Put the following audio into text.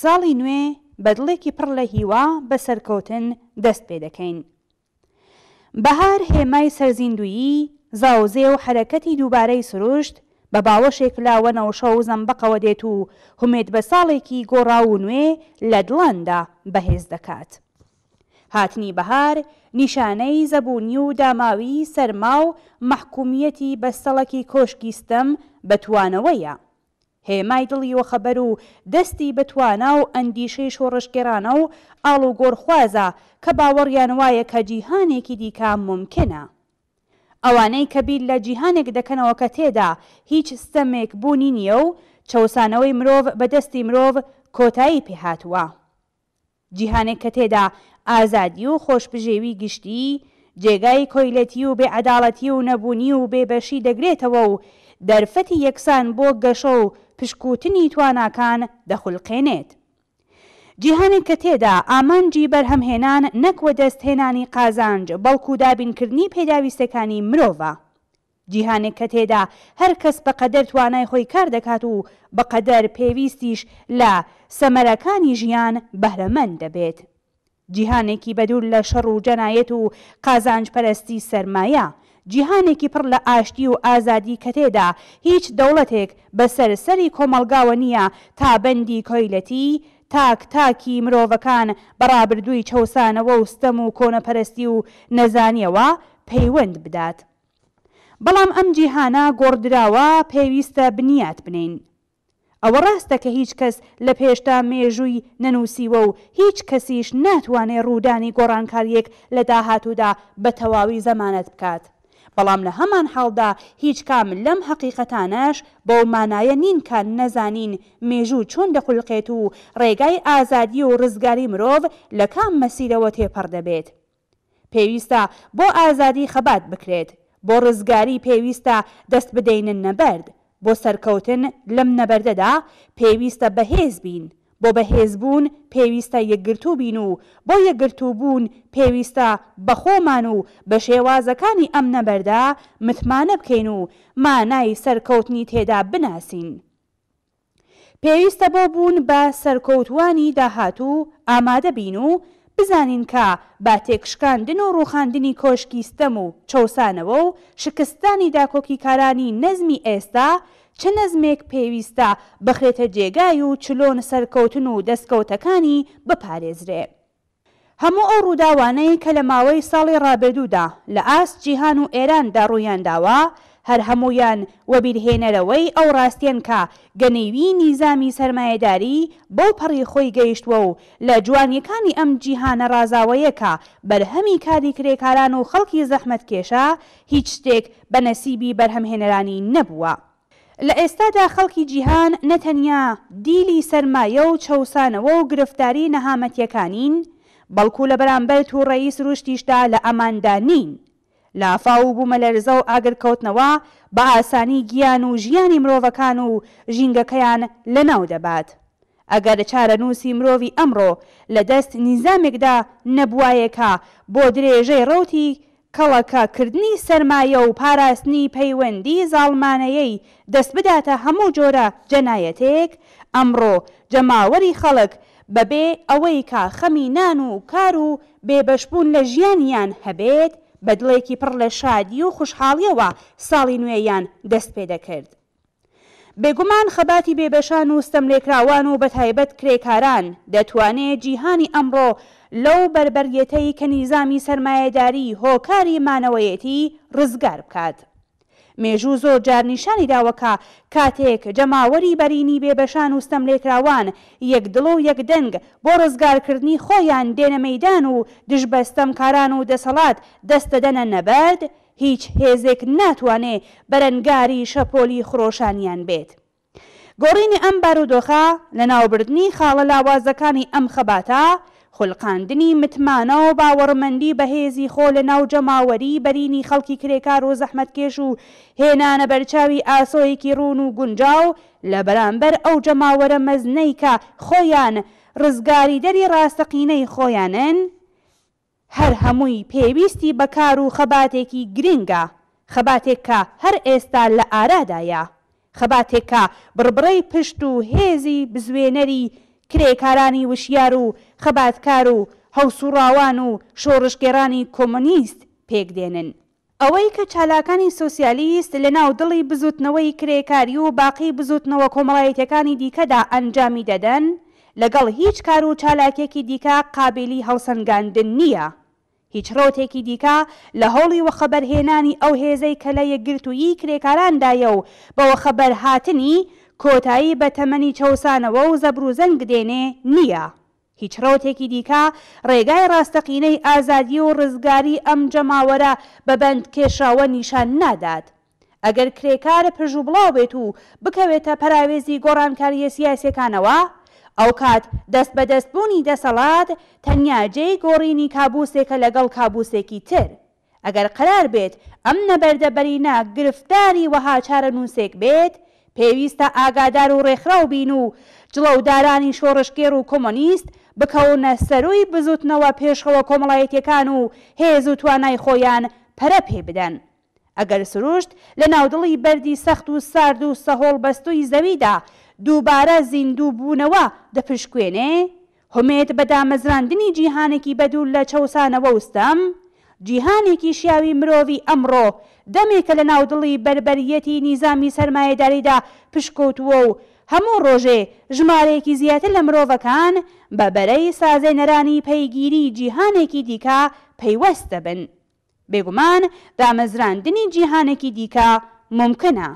ساڵی نوێ بە دڵێکی پڕ لە هیوا بە سەرکەوتن دەست پێ دەکەین. بەهار هێمای سەرزیندویی، زاوزێ و حرەکەتی دووبارەی سروشت بە باوەشێک لاوە نەوشە و زەمبەقەوە دێت و هومێت بە ساڵێکی گۆڕاو نوێ لە دڵاندا بەهێز دەکات. هاتنی بەهار نیشانەی زەبوونی و داماوی سەرما و مەحکومیەتی بەستەڵەکی کۆشکی ستەم بەتوانەوەیە. هێمای دڵی وەخەبەر و دەستی بەتوانا و ئەندیشەی شۆڕشگێرانە و ئاڵ و گۆڕخوازە کە باوەڕیان وایە کە جیهانێکی دیکە ممکنە. ئەوانەی کە بیر لە جیهانێک دەکەنەوە کە تێدا هیچ ستەمێک بوونی نییە و چەوسانەوەی مرۆڤ بەدەستی مرۆڤ کۆتایی پێهاتووە. جیهانێک کە تێدا ئازادی و خۆشبژێوی گشتی، جێگای کۆیلەتی و بێعەداڵەتی و نەبوونی و بێبەشی دەگرێتەوە و دەرفەتی یەکسان بۆ گەشە و پشکوتنی تواناکان دەخولقێنێت. جیهانێک کە تێدا ئامانجی بەرهەمهێنان نەکوە دەستهێنانی قازانج بەڵکو دابینکردنی پێداویستەکانی مرۆڤە. جیهانێک کە تێدا هەر کەس بەقەدەر توانای خۆی کار دەکات و بەقەدەر پێویستیش لە سەمەرەکانی ژیان بەهرەمەند دەبێت. جیهانێکی بەدوور لە شەڕ و جەنایەت و قازانج پەرستی سەرمایە، جیهانێکی پڕ لە ئاشتی و ئازادی کە تێدا هیچ دەوڵەتێک بەسەرسەری کۆمەڵگاوە نییە تا بەندی کۆیلەتی تاکی مرۆڤەکان بەڕابردووی چەوسانەوە و ستەم و کۆنەپەرستی و نەزانیەوە پەیوەند بدات. بەڵام ئەم جیهانە گۆڕدراوە پێویستە بنیات بنین. ئەوە ڕاستە کە هیچ کەس لە پێشتا مێژووی نەنووسیوە و هیچ کەسیش ناتوانێت ڕوودانی گۆڕانکاریەک لە داهاتوودا بە تەواوی زەمانەت بکات. بەڵام لە هەمان حاڵدا هیچ کام لەم حەقیقەتانەش بەو مانایە نین کە نەزانین مێژوو چۆن دەخولقێت و ڕێگای ئازادی و ڕزگاری مرۆڤ لە کام مەسیرەوە تێپەڕ دەبێت. پێویستە بۆ ئازادی خەبات بکرێت، بۆ ڕزگاری پێویستە دەست بدەینن نەبەرد، بۆ سەرکەوتن لەم نەبەردەدا پێویستە بەهێز بین، بۆ بەهێزبوون پێویستە یەکگرتوو بین و بۆ یەکگرتوو بوون پێویستە بەخۆمان و بە شێوازەکانی ئەم نەبەردا متمانە بکەین و مانای سەرکەوتنی تێدا بناسین. پێویستە بۆ بوون بە سەرکەوتوانی داهاتوو ئامادە بین و بزانین کە با تێکشکاندن و ڕووخاندنی کۆشکی ستەم و چەوسانەوە و شکستانی داکۆکی کارانی نەزمی ئێستا چ نەزمێک پێویستە بخرێتە جێگای و چلۆن سەرکەوتن و دەستکەوتەکانی بپارێزرێ. هەموو ئەو ڕووداوانەی کە لە ماوەی ساڵی ڕابردوودا لە ئاست جیهان و ئێراندا ڕوویانداوە، هەر هەمویان وەبیرهێنەرەوەی ئەو ڕاستیان کە گەنەیوی نیزامی سەرمایەداری بەو پەڕی خۆی گەیشتووە و لە جوانیەکانی ئەم جیهانە ڕازاوەیە کە بەرهەمی کاری کرێکاران و خەڵکی زەحمەتکێشە هیچ شتێک بە نەسیبی بەرهەمهێنەرانی نەبووە. لە ئێستادا خەڵکی جیهان نەتەنیا دیلی سەرمایە و چەوسانەوە و گرفتاری نەهامەتیەکانین، بەڵکو لە بەرامبەر تووڕەیی سروشتیشدا لە ئەماندا نین. لافاو و بوومەلەرزە و ئاگرکەوتنەوە بە ئاسانی گیان و ژیانی مرۆڤەکان و ژینگەکەیان لەناو دەبات. ئەگەر چارەنووسی مرۆڤی ئەمڕۆ لە دەست نیزامێکدا نەبوایەکە بۆ درێژەی ڕەوتی کەڵەکەکردنی سەرمایە و پاراستنی پەیوەندی زاڵمانەیەی دەست بداتە هەموو جۆرە جەنایەتێک، ئەمڕۆ جەماوەری خەڵک بەبێ ئەوەی کە خەمی نان و کار و بێبەشبوون لە ژیانیان هەبێت، بە دڵێکی پڕ لە شادی و خوشحاڵیەوە ساڵی نوێیان دەست پێ دەکرد. بێگومان خەباتی بێبەشان و ستەملێکراوان و بەتایبەت کرێکاران دەتوانێت جیهانی ئەمڕۆ لەو بربەرگێتەی کە نیزامی سەرمایەداری هۆکاری مانەوەیەتی ڕزگار بکات. مێژوو زۆر جار نیشانی داوەکە کاتێک جەماوەری بەرینی بێبەشان و ستەملێکراوان یەکدڵ و یەکدەنگ بۆ ڕزگارکردنی خۆیان دێنە مەیدان و دژبەستەمکاران و دەسەڵات دەستەدەنە نەبەرد، هیچ هێزێک ناتوانێت بەرەنگاری شەپۆلی خڕۆشانیان بێت. گۆڕینی ئەم بارودۆخە لە ناوبردنی خاڵە لاوازەکانی ئەم خەباتە، خولقاندنی متمانە و باوەڕمەندی بەهێزی خۆ لە ناو جەماوەری بەرینی خەڵکی کرێکار و زەحمەتکێش و هێنانە بەرچاوی ئاسۆیەکی ڕوون و گونجاو لە بەرامبەر ئەو جەماوەرە مەزنەی کە خۆیان ڕزگاری دەری ڕاستەقینەی خۆیانن، هەر هەمووی پێویستی بەکار و خەباتێکی گرنگە، خەباتێک کە هەر ئێستا لە ئارادایە، خەباتێک کە بڕبڕەی پشت و هێزی بزوێنەری کرێکارانی وشیار و خەباتکار و هەوسوڕاوان و شۆڕشگێڕانی کۆمۆنیست پێکدێنن. ئەوەی کە چالاکانی سۆسیالیست لە ناو دڵی بزوتنەوەی کرێکاری و باقی بزوتنەوە کۆمەڵایەتەکانی دیکەدا ئەنجامی دەدەن لەگەڵ هیچ کار و چالاکێکی دیکە قابلی هەڵسەنگاندن نییە. هیچ ڕۆتێکی دیکە لە هەوڵی وەخەبەرهێنانی ئەو هێزەی کە لە یەکگرتوویی کرێکاراندایە و بەوە خەبەر هاتنی کۆتایی بە تەمەنی چەوسانەوە و زەبروزەنگ دێنێ نییە. هیچ ڕۆتێکی دیکە ڕێگای ڕاستەقینەی ئازادی و ڕزگاری ئەم جەماوەرە بە بەند کێشاوە نیشان نادات. ئەگەر کرێکارە پژوو بڵاو بێت و بکەوێتە پەراوێزی گۆڕانکاریە سیاسەکانەوە، ئەو کات دەست بە دەستبوونی دەسەڵات تەنیا جێی گۆڕینی کابوسێکە لەگەڵ کابوسێکی تر. ئەگەر قرار بێت ئەم نەبەردەبەرینە گرفتاری وەها چارە نووسێک بێت، پێویستە ئاگادار و ڕێکخراو بین و جڵەودارانی شۆڕشگێر و کۆمۆنیست بکەونە سەرووی بزوتنەوە پێشخەوە کۆمەڵایەتیەکان و هێز و توانای خۆیان پەرە پێ بدەن. ئەگەر سروشت لە ناودڵی بەردی سەخت و سارد و سەهۆڵ بەستووی زەویدا دووبارە زیندوو بوونەوە دەپشکوێنێ، هەمێت بە دامەزراندنی جیهانێکی بەدوور لە چەوسانەوە وستەم، جیهانێکی شیاوی مرۆڤی ئەمڕۆ دەمێکە لە ناودڵی بەربەریەتی نیزامی سەرمایەداریدا پشکۆتووە و هەموو ڕۆژێ ژمارەیەکی زیاتر لە مرۆڤەکان بە بەرەی سازێنەرانی پەیگیری جیهانێکی دیکە پەیوەست دەبن. بێگومان دامەزراندنی جیهانێکی دیکە ممکنە.